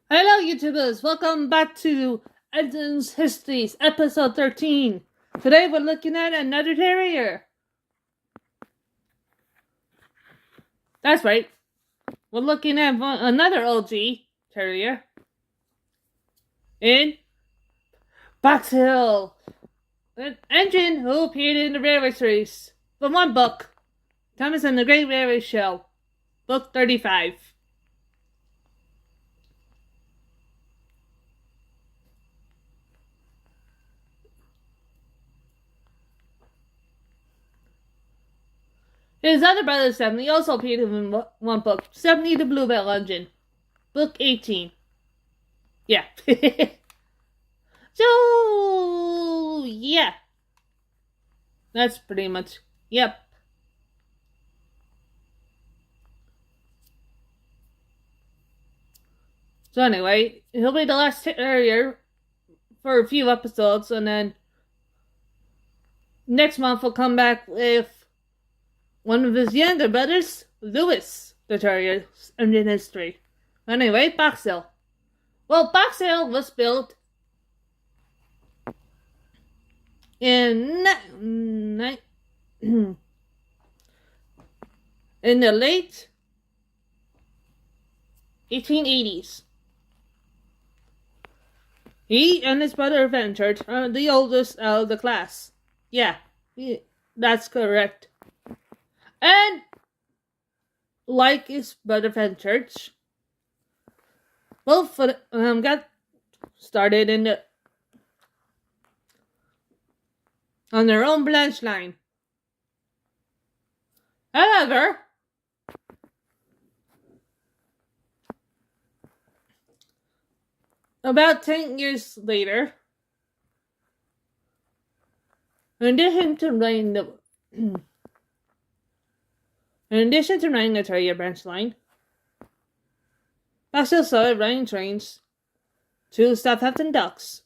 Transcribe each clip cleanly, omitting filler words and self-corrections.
Hello, YouTubers! Welcome back to Edmonds Histories, episode 13. Today we're looking at another terrier. That's right. We're looking at another OG terrier in Boxhill, an engine who appeared in the railway series. The one book, Thomas and the Great Railway Show, book 35. His other brother, 70, also appeared in one book, 70 the Bluebell Engine, book 18. Yeah. So, yeah. That's pretty much, yep. So anyway, he'll be the last terrier for a few episodes, and then next month we'll come back with one of his younger brothers, Lewis, the terrier in history. Anyway, Boxhill. Well, Boxhill was built in in the late 1880s. He and his brother ventured, the oldest out of the class. Yeah, that's correct. And like his brother ventured, both of them got started on their own branch line. However, about 10 years later, in addition to running the terrier branch line, Boxhill started running trains to Southampton Docks.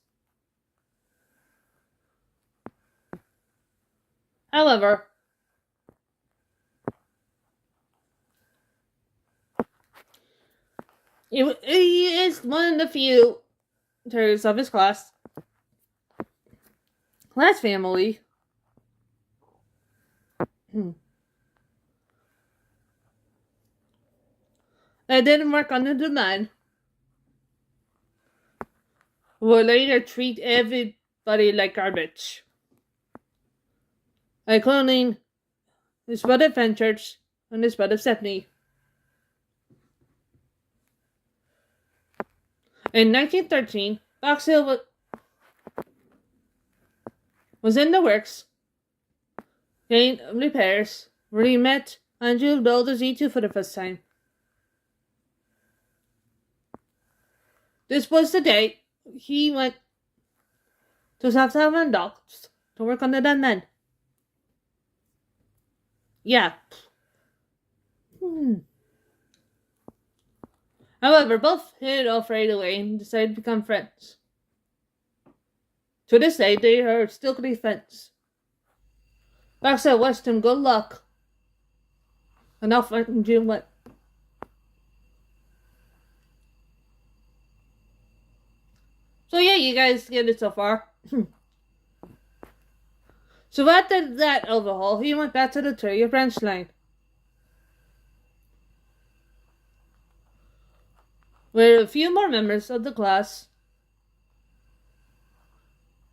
However, he is one of the few terriers of his class family that didn't work under the man, will later treat everybody like garbage, including his brother Fenchurch and his brother Stephanie. In 1913, Boxhill was in the works, getting repairs, where he met Andrew build the Z2 for the first time. This was the day he went to Southampton Docks to work on the dead men. Yeah. However, both hit it off right away and decided to become friends. To this day, they are still good friends. Boxhill wished him good luck, and off June went. So yeah, you guys get it so far. So after that overhaul, he went back to the terrier branch line, where a few more members of the class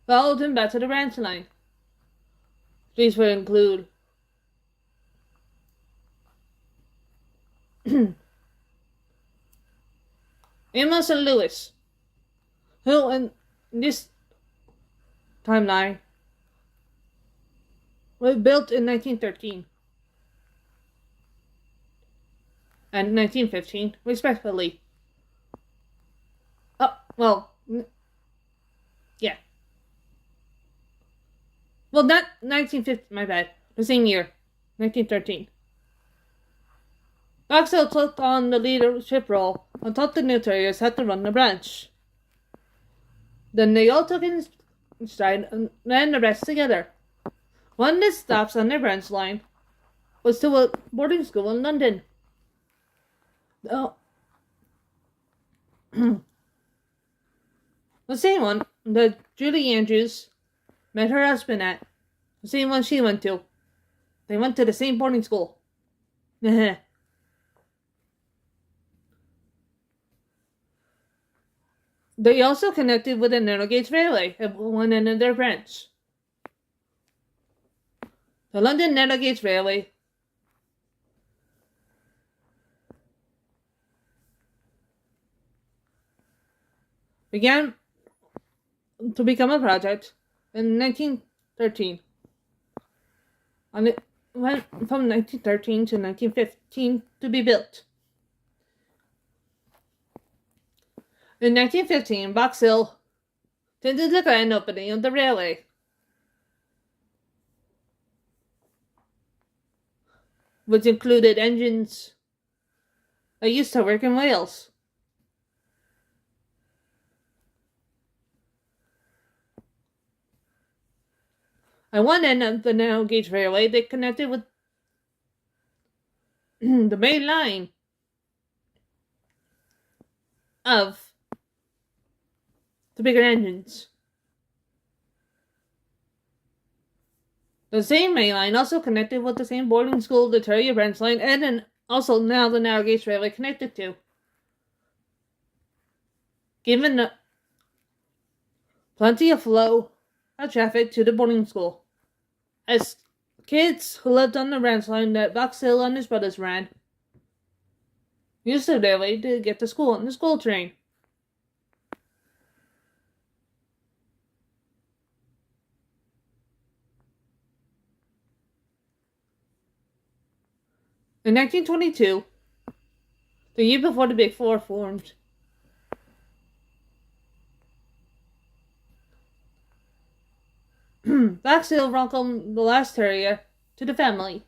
followed him back to the branch line. These would include Amos and Lewis, who in this timeline were built in 1913 and 1915, respectively. Well, yeah. Well, not 1950, my bad. The same year, 1913. Boxhill took on the leadership role and taught the new terriers how to run the branch. Then they all took in stride and ran the rest together. One of the stops on their branch line was to a boarding school in London. The same one that Julie Andrews met her husband at. The same one she went to. They went to the same boarding school. They also connected with the narrow gauge railway at one end of their branch. The London Narrow Gauge Railway began to become a project in 1913. And it went from 1913 to 1915 to be built. In 1915, Boxhill attended the grand opening of the railway. Which included engines that used to work in Wales. At one end of the narrow gauge railway, they connected with the main line of the bigger engines. The same main line also connected with the same boarding school the Terrier branch line, and then also now the narrow gauge railway connected to. Given plenty of flow of traffic to the boarding school. As kids who lived on the branch line that Boxhill and his brothers ran used the railway to get to school on the school train. In 1922, the year before the Big Four formed, Boxhill welcomed the last terrier to the family.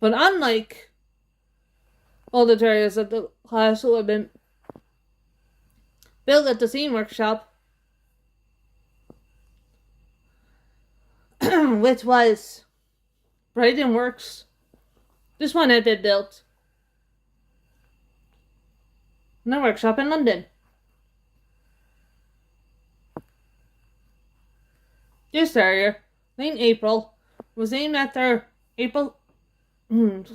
But unlike all the terriers of the class who had been built at the same workshop, which was Brighton Works, this one had been built in a workshop in London. This terrier, named April, was named after April, one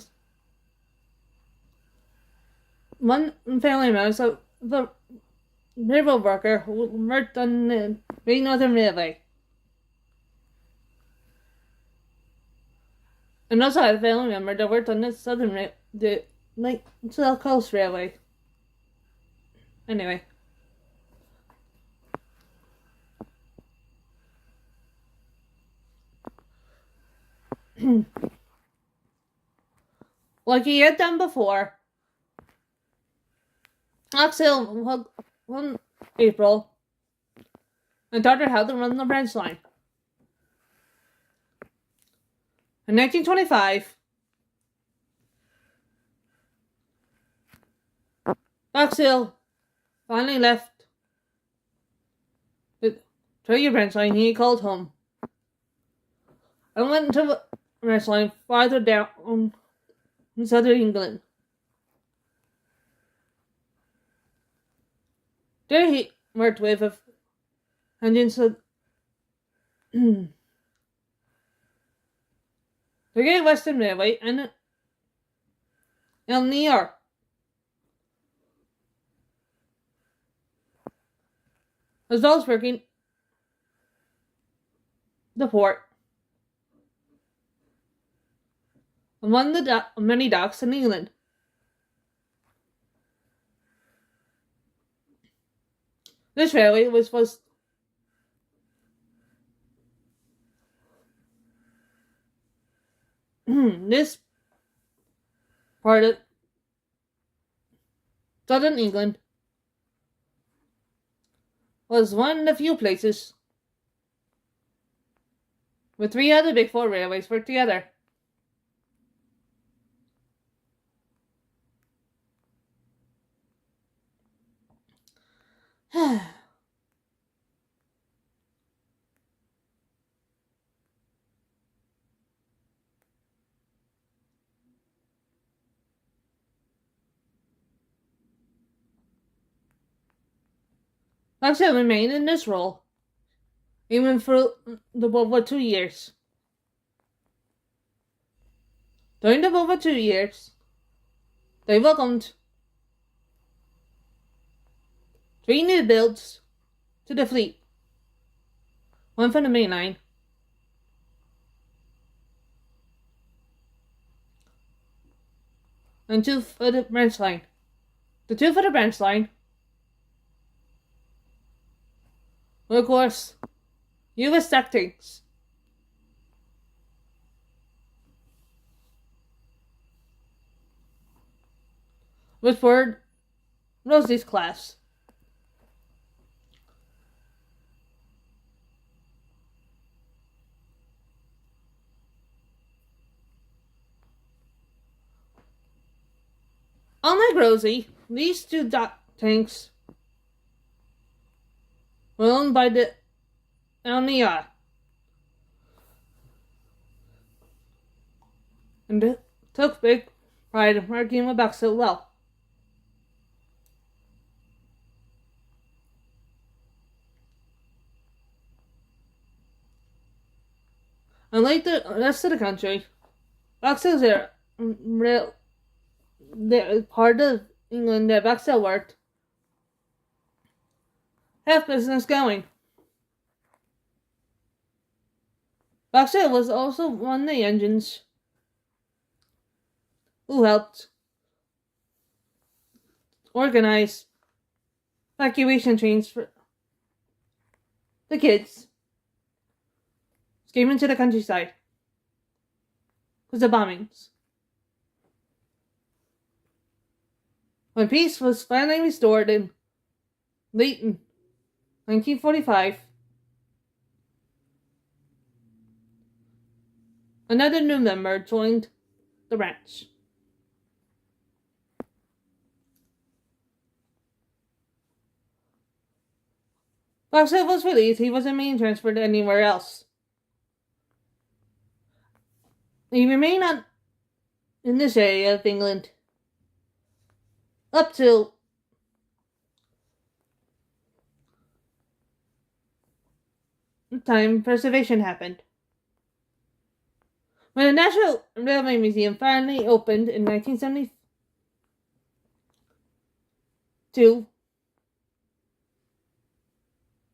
family member of the railroad worker who worked on the Great Northern Railway. And also had a family member that worked on the South Coast Railway. Anyway. Like he had done before, Boxhill hugged one April and taught her how to run the branch line. In 1925, Boxhill finally left the Terrier branch line he called home and went to the branch line farther down in southern England. There he worked with engines of the Great Western Railway and in New York. As well as working the port and one of the many docks in England. This railway was this part of southern England was one of the few places where three other Big Four railways worked together. Boxhill remained in this role even through the World War II years. During the World War II years, they welcomed 3 new builds to the fleet, 1 for the main line, and 2 for the branch line. The 2 for the branch line were, of course, US tactics. With Ford Rosie's class. Unlike Rosie, these 2 tanks were owned by the LNR and took big pride in working with Boxhill well. Unlike the rest of the country, Boxhill is the part of England that Boxhill worked have business going. Boxhill was also one of the engines who helped organize evacuation trains for the kids escaping to the countryside because of bombings. When peace was finally restored in late 1945, another new member joined the branch. Boxhill was released. He wasn't being transferred anywhere else. He remained in this area of England up till the time preservation happened. When the National Railway Museum finally opened in 1972,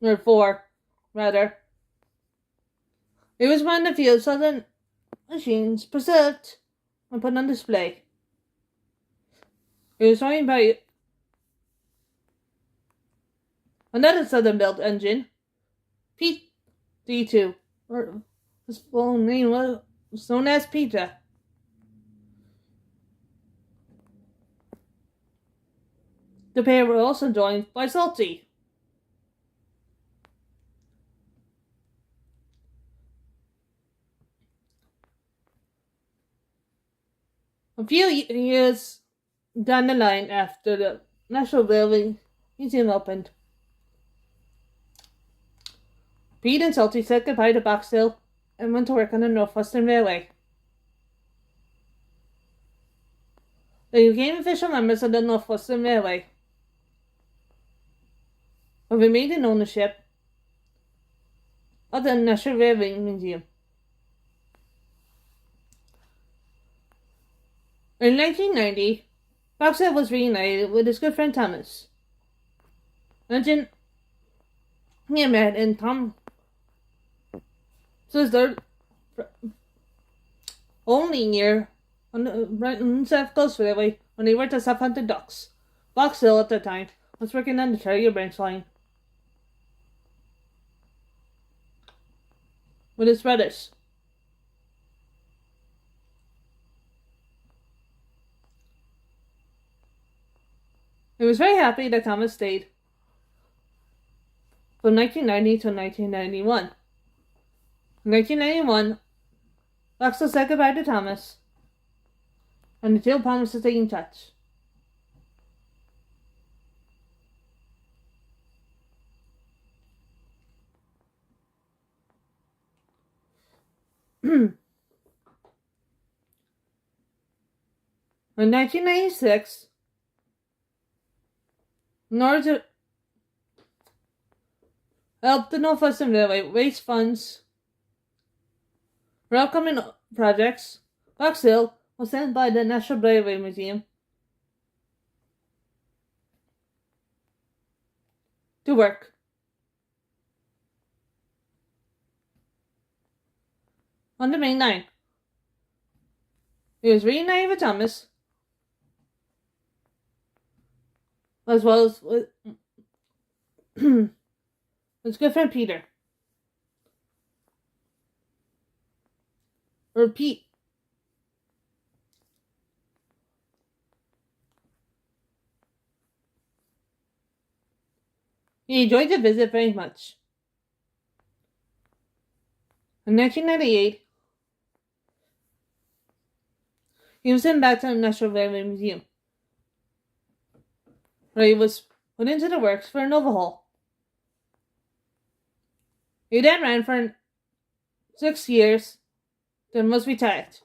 or 4, rather, it was one of the few southern machines preserved and put on display. It was owned by another southern-built engine, PD2, or his full name was known as Peter. The pair were also joined by Salty. A few years down the line after the National Railway Museum opened, Pete and Salty said goodbye to Boxhill and went to work on the North Western Railway. They became official members of the North Western Railway, but remained in ownership of the National Railway Museum. In 1990, Boxhill was reunited with his good friend Thomas. Legend he met in Tom their only year on the South Coast Railway when they worked at Southampton Docks. Boxhill at the time was working on the Terrier branch line with his brothers. He was very happy that Thomas stayed from 1990 to 1991. In 1991, Boxhill said goodbye to Thomas, and the two promised to stay in touch. In 1996, in order helped the Northwestern Railway raise funds for upcoming projects. Boxhill was sent by the National Railway Museum to work. On the main line, he was reunited with Thomas, as well as with his good friend Peter. Or Pete. He enjoyed the visit very much. In 1998, he was sent back to the National Railway Museum, where he was put into the works for an overhaul. He then ran for 6 years, then was retired.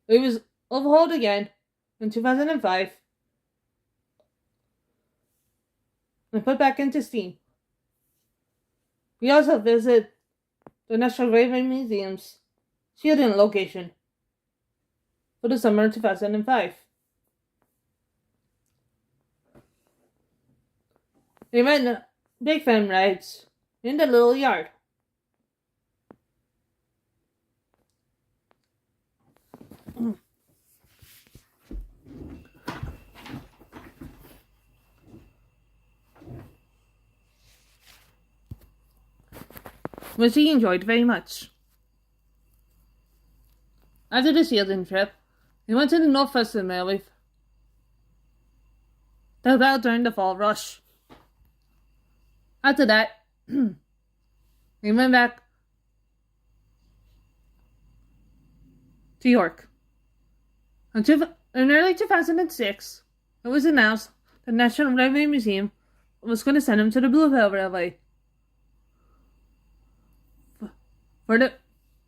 It was overhauled again in 2005 and put back into steam. We also visit the National Railway Museum's shielding location for the summer of 2005. They ran big fan rides in the little yard. Which he enjoyed very much. After the shielding trip, he went to the Northwestern Railway to help out during the fall rush. After that, he went back to York. In early 2006, it was announced the National Railway Museum was going to send him to the Bluebell Railway for the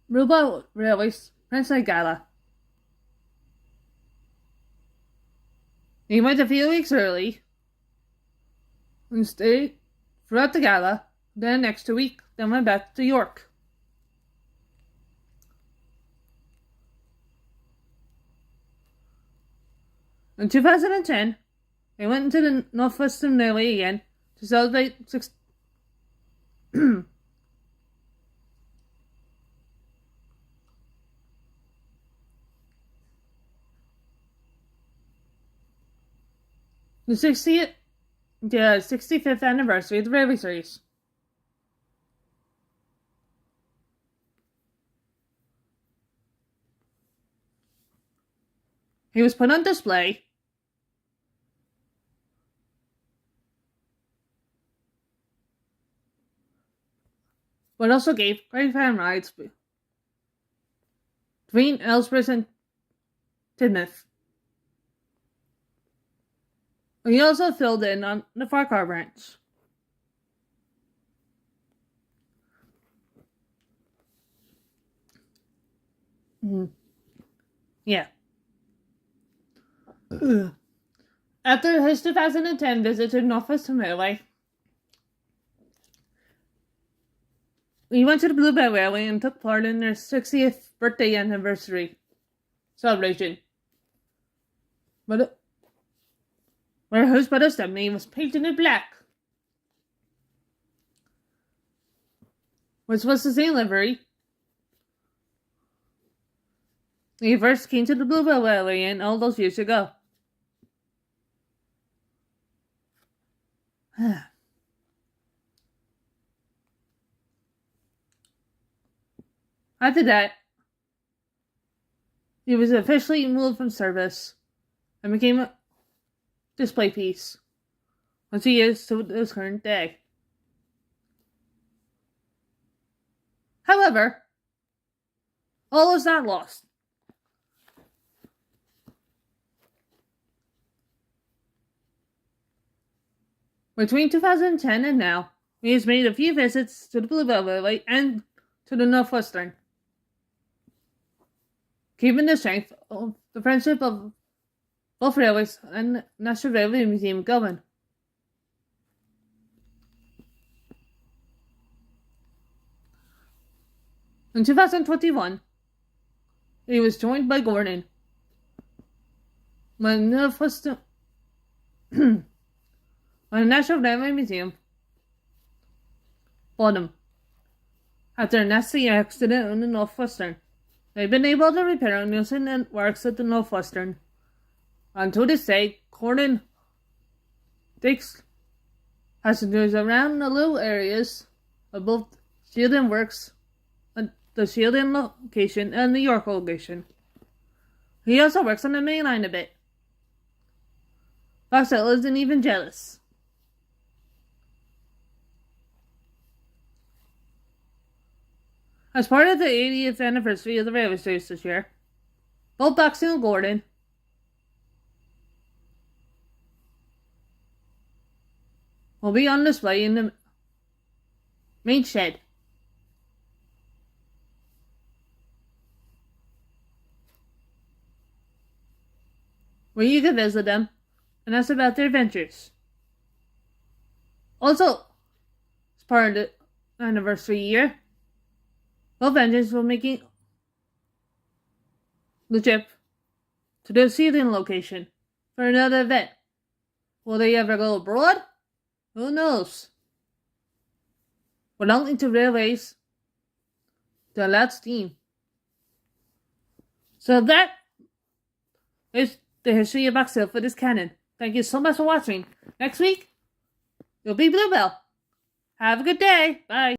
Bluebell Railway's Prince Gala. He went a few weeks early and stayed throughout the gala, then next week, then went back to York. In 2010, they went into the Northwestern Railway again to celebrate the 65th anniversary of the railway series. He was put on display but also gave great fan rides between Ellsworth and Tidmouth. He also filled in on the Farquhar branch. Yeah. After his 2010 visit to Northwestern Railway, he went to the Bluebell Railway and took part in their 60th birthday anniversary celebration. But where his brother's name was painted in black, which was the same livery he first came to the Bluebell Railway in all those years ago. After that, he was officially moved from service and became a display piece, which he is to this current day. However, all is not lost. Between 2010 and now, he has made a few visits to the Bluebell Railway and to the Northwestern, keeping the strength of the friendship of both railways and National Railway Museum going. In 2021, he was joined by Gordon when the National Railway Museum bought him after a nasty accident on the Northwestern. They've been able to repair him using the works at the Northwestern. And to this day, Gordon takes passengers around the little areas of both Shielding Works at the Shielding location and the York location. He also works on the main line a bit. Boxhill isn't even jealous. As part of the 80th anniversary of the railway service this year, both Boxhill and Gordon will be on display in the main shed. Where you can visit them and ask about their adventures. Also, as part of the anniversary year, both engines will making the trip to the Shielding location for another event. Will they ever go abroad? Who knows? Belonging to railways, the last team. So that is the history of Boxhill for this canon. Thank you so much for watching. Next week, it'll be Bluebell. Have a good day. Bye.